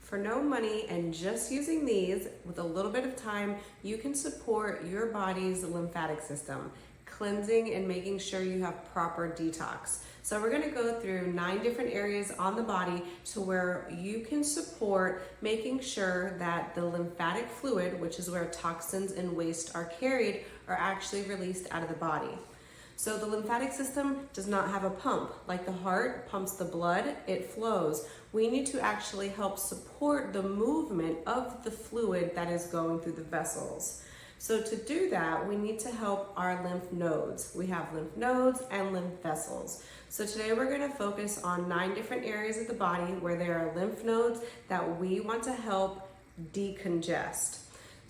For no money and just using these with a little bit of time, you can support your body's lymphatic system, cleansing and making sure you have proper detox. So we're gonna go through 9 different areas on the body to where you can support making sure that the lymphatic fluid, which is where toxins and waste are carried, are actually released out of the body. So the lymphatic system does not have a pump. Like the heart pumps the blood, it flows. We need to actually help support the movement of the fluid that is going through the vessels. So to do that, we need to help our lymph nodes. We have lymph nodes and lymph vessels. So today we're going to focus on 9 different areas of the body where there are lymph nodes that we want to help decongest.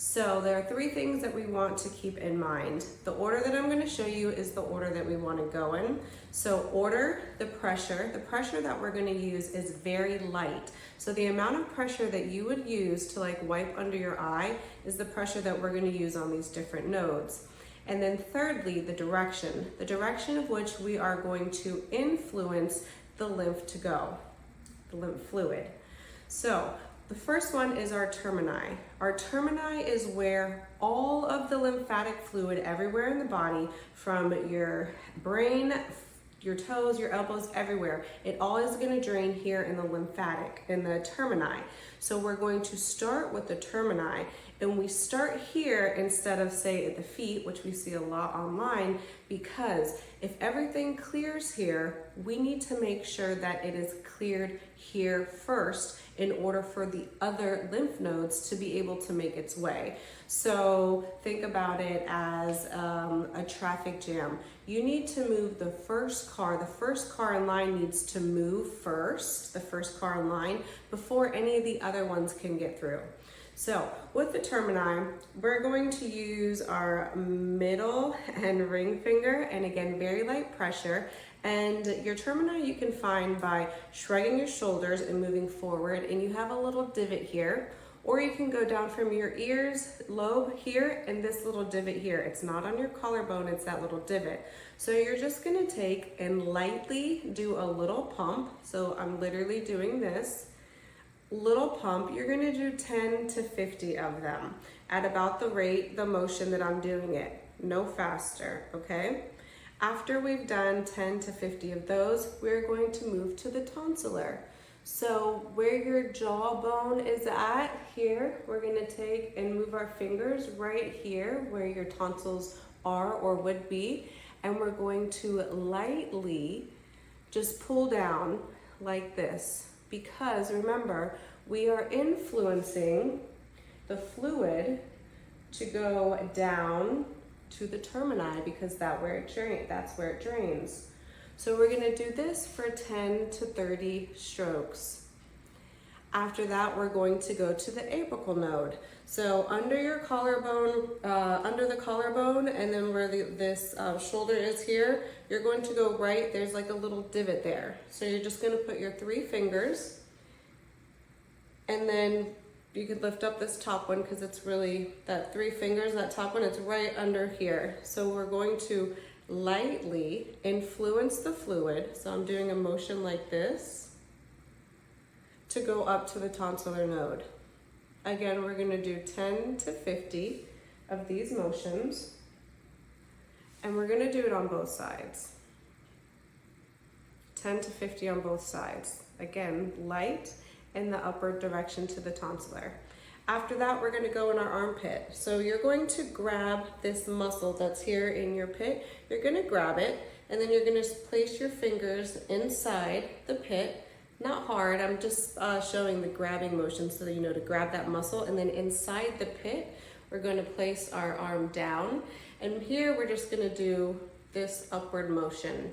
So there are 3 things that we want to keep in mind. The order that I'm going to show you is the order that we want to go in. So order, the pressure that we're going to use is very light. So the amount of pressure that you would use to like wipe under your eye is the pressure that we're going to use on these different nodes. And then thirdly, the direction of which we are going to influence the lymph to go, the lymph fluid. So the first one is our termini. Our termini is where all of the lymphatic fluid everywhere in the body, from your brain, your toes, your elbows, everywhere, it all is going to drain here in the termini. So we're going to start with the termini, and we start here instead of say at the feet, which we see a lot online, because if everything clears here, we need to make sure that it is cleared here first in order for the other lymph nodes to be able to make its way. So think about it as a traffic jam. You need to move the first car in line needs to move first, the first car in line, before any of the other ones can get through. So with the termini, we're going to use our middle and ring finger, and again, very light pressure. And your termini you can find by shrugging your shoulders and moving forward, and you have a little divot here, or you can go down from your ears lobe here and this little divot here. It's not on your collarbone, it's that little divot. So you're just gonna take and lightly do a little pump. So I'm literally doing this little pump. You're gonna do 10 to 50 of them at about the motion that I'm doing it, no faster, okay? After we've done 10 to 50 of those, we're going to move to the tonsillar. So where your jawbone is at here, we're gonna take and move our fingers right here where your tonsils are or would be, and we're going to lightly just pull down like this. Because remember, we are influencing the fluid to go down to the termini because that's where it drains. So we're gonna do this for 10 to 30 strokes. After that, we're going to go to the apical node. So under your collarbone, under the collarbone, and then where this shoulder is here, you're going to go right, there's like a little divot there. So you're just gonna put your 3 fingers, and then you could lift up this top one because it's really, that 3 fingers, that top one, it's right under here. So we're going to lightly influence the fluid. So I'm doing a motion like this to go up to the tonsillar node. Again, we're gonna do 10 to 50 of these motions, and we're gonna do it on both sides. 10 to 50 on both sides. Again, light in the upward direction to the tonsillar. After that, we're gonna go in our armpit. So you're going to grab this muscle that's here in your pit. You're gonna grab it, and then you're gonna place your fingers inside the pit. Not hard, I'm just showing the grabbing motion so that you know to grab that muscle. And then inside the pit, we're gonna place our arm down. And here, we're just gonna do this upward motion.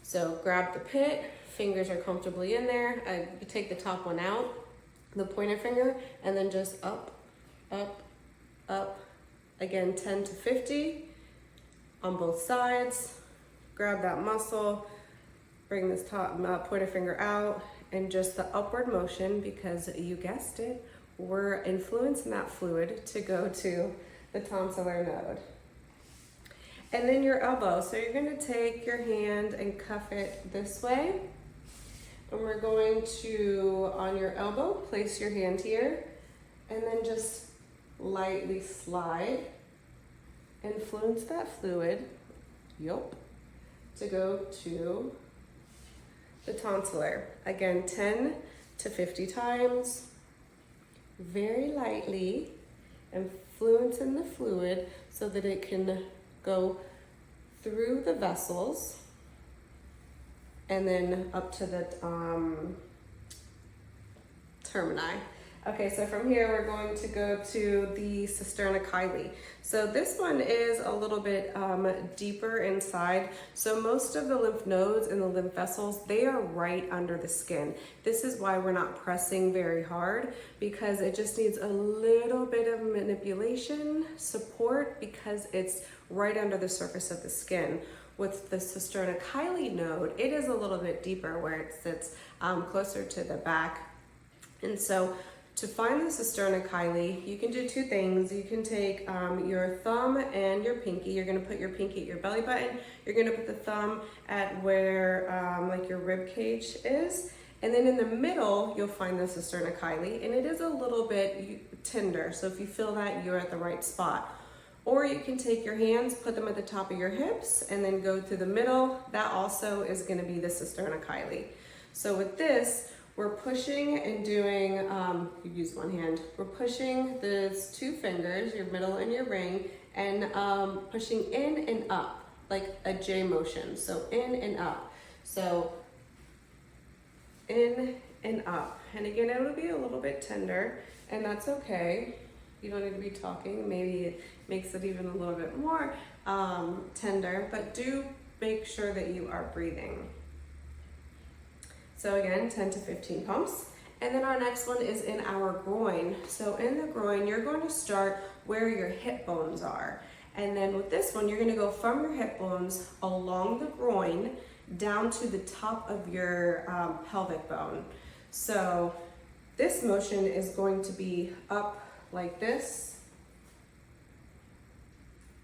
So grab the pit, fingers are comfortably in there. You take the top one out, the pointer finger, and then just up, up, up. Again, 10 to 50 on both sides. Grab that muscle, bring this top pointer finger out, and just the upward motion, because you guessed it, we're influencing that fluid to go to the tonsillar node. And then your elbow. So you're gonna take your hand and cuff it this way. And we're going to, on your elbow, place your hand here, and then just lightly slide. Influence that fluid, yup, to go to the tonsillar. Again, 10 to 50 times, very lightly, influencing the fluid so that it can go through the vessels and then up to the termini. Okay, so from here we're going to go to the cisterna chyli. So this one is a little bit deeper inside. So most of the lymph nodes and the lymph vessels, they are right under the skin. This is why we're not pressing very hard, because it just needs a little bit of manipulation, support, because it's right under the surface of the skin. With the cisterna chyli node, it is a little bit deeper where it sits closer to the back. And so to find the cisterna chyli, you can do two things. You can take your thumb and your pinky. You're gonna put your pinky at your belly button. You're gonna put the thumb at where like your rib cage is. And then in the middle, you'll find the cisterna chyli, and it is a little bit tender. So if you feel that, you're at the right spot. Or you can take your hands, put them at the top of your hips, and then go through the middle. That also is gonna be the cisterna chyli. So with this, we're pushing and doing, you use one hand, we're pushing those two fingers, your middle and your ring, and pushing in and up, like a J motion. So in and up. So in and up. And again, it'll be a little bit tender, and that's okay. You don't need to be talking. Maybe it makes it even a little bit more tender, but do make sure that you are breathing. So again, 10 to 15 pumps. And then our next one is in our groin. So in the groin, you're going to start where your hip bones are. And then with this one, you're gonna go from your hip bones along the groin down to the top of your pelvic bone. So this motion is going to be up like this,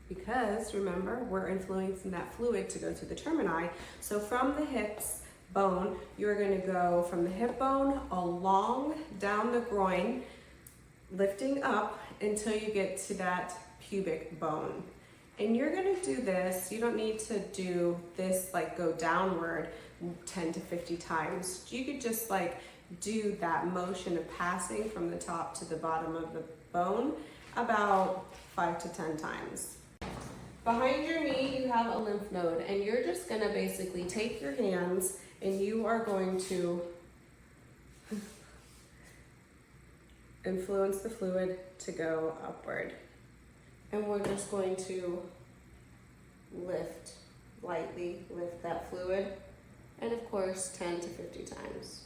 because remember, we're influencing that fluid to go to the termini. So from the hips bone, you're going to go from the hip bone along down the groin, lifting up until you get to that pubic bone. And you're going to do this, you don't need to do this like go downward 10 to 50 times. You could just like do that motion of passing from the top to the bottom of the bone about 5 to 10 times. Behind your knee, you have a lymph node, and you're just gonna basically take your hands and you are going to influence the fluid to go upward. And we're just going to lightly lift that fluid. And of course, 10 to 50 times.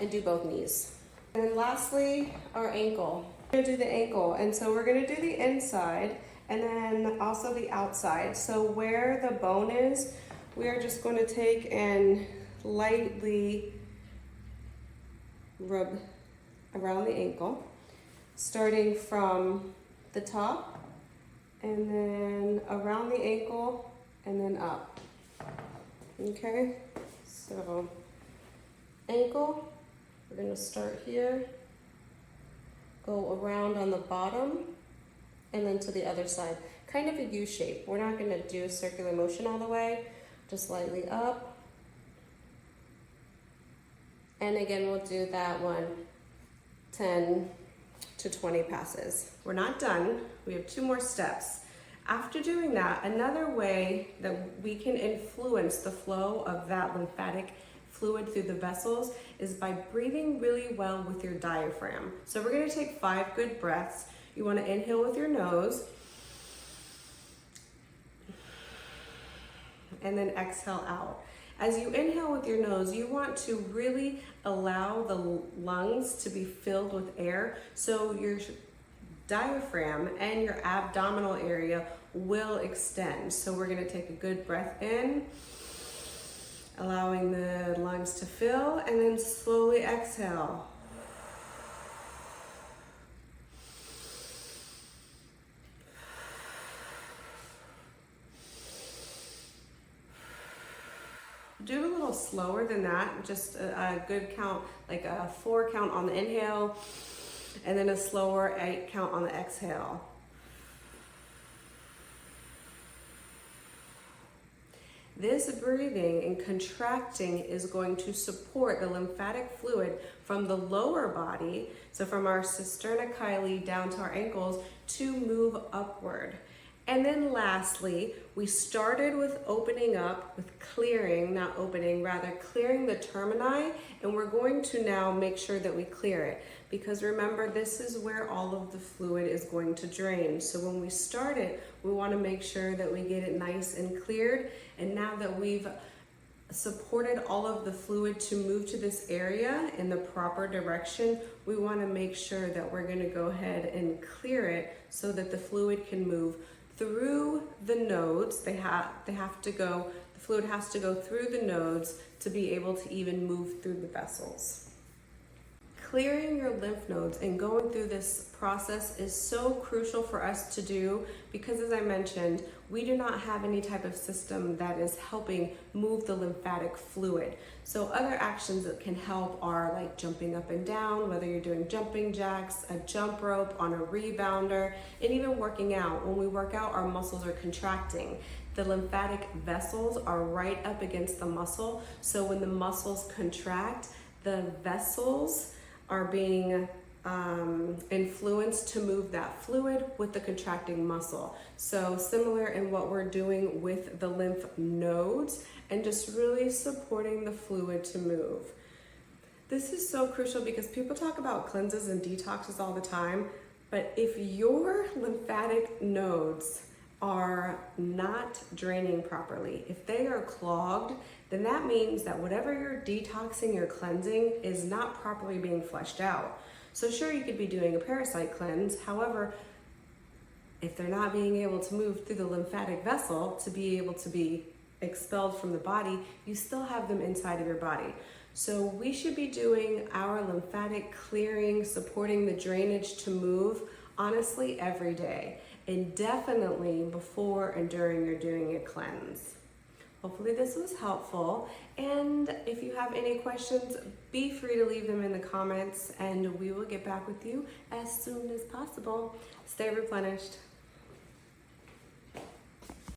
And do both knees. And then lastly, our ankle. We're gonna do the ankle, and so we're gonna do the inside and then also the outside. So where the bone is, we are just going to take and lightly rub around the ankle, starting from the top and then around the ankle and then up. Okay, so ankle, we're going to start here, go around on the bottom, and then to the other side. Kind of a U shape. We're not going to do a circular motion all the way, just lightly up. And again, we'll do that one 10 to 20 passes. We're not done. We have 2 more steps. After doing that, another way that we can influence the flow of that lymphatic fluid through the vessels is by breathing really well with your diaphragm. So we're going to take 5 good breaths. You want to inhale with your nose and then exhale out. As you inhale with your nose, you want to really allow the lungs to be filled with air, so your diaphragm and your abdominal area will extend. So we're going to take a good breath in, allowing the lungs to fill, and then slowly exhale. do it a little slower than that, just a good count, like a 4 count on the inhale, and then a slower 8 count on the exhale. This breathing and contracting is going to support the lymphatic fluid from the lower body, so from our sternochyli down to our ankles, to move upward. And then lastly, we started with opening up, with clearing, not opening, rather clearing the termini, and we're going to now make sure that we clear it. Because remember, this is where all of the fluid is going to drain. So when we start it, we want to make sure that we get it nice and cleared. And now that we've supported all of the fluid to move to this area in the proper direction, we want to make sure that we're going to go ahead and clear it so that the fluid can move through the nodes. The fluid has to go through the nodes to be able to even move through the vessels. Clearing your lymph nodes and going through this process is so crucial for us to do because, as I mentioned, we do not have any type of system that is helping move the lymphatic fluid. So other actions that can help are like jumping up and down, whether you're doing jumping jacks, a jump rope, on a rebounder, and even working out. When we work out, our muscles are contracting. The lymphatic vessels are right up against the muscle. So when the muscles contract, the vessels are being influenced to move that fluid with the contracting muscle. So similar in what we're doing with the lymph nodes and just really supporting the fluid to move. This is so crucial because people talk about cleanses and detoxes all the time, but if your lymphatic nodes are not draining properly, if they are clogged, then that means that whatever you're detoxing or cleansing is not properly being flushed out. So sure, you could be doing a parasite cleanse. However, if they're not being able to move through the lymphatic vessel to be able to be expelled from the body, you still have them inside of your body. So we should be doing our lymphatic clearing, supporting the drainage to move, honestly, every day. And definitely before and during you're doing a cleanse. Hopefully this was helpful. And if you have any questions, be free to leave them in the comments and we will get back with you as soon as possible. Stay replenished.